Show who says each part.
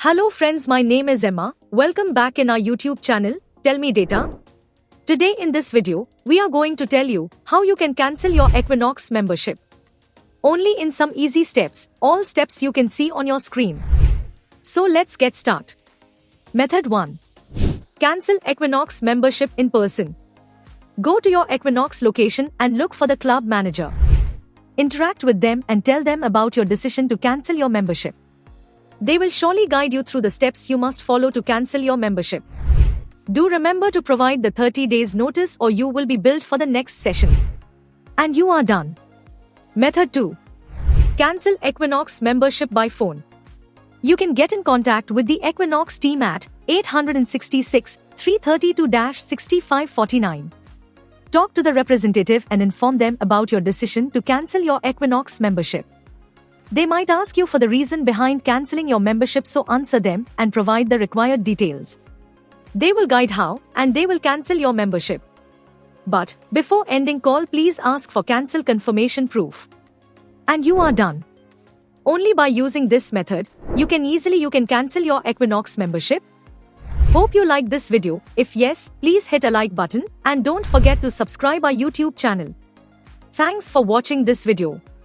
Speaker 1: Hello friends, my name is Emma. Welcome back in our YouTube channel, Tell Me Data. Today in this video, we are going to tell you how you can cancel your Equinox membership. Only in some easy steps, all steps you can see on your screen. So let's get started. Method 1. Cancel Equinox membership in person. Go to your Equinox location and look for the club manager. Interact with them and tell them about your decision to cancel your membership. They will surely guide you through the steps you must follow to cancel your membership. Do remember to provide the 30 days notice or you will be billed for the next session. And you are done. Method 2. Cancel Equinox membership by phone. You can get in contact with the Equinox team at 866 332-6549. Talk to the representative and inform them about your decision to cancel your Equinox membership. They might ask you for the reason behind cancelling your membership, so answer them and provide the required details. They will guide how and they will cancel your membership. But before ending call, please ask for cancel confirmation proof. And you are done. Only by using this method, you can cancel your Equinox membership. Hope you liked this video. If yes, please hit a like button and don't forget to subscribe our YouTube channel. Thanks for watching this video.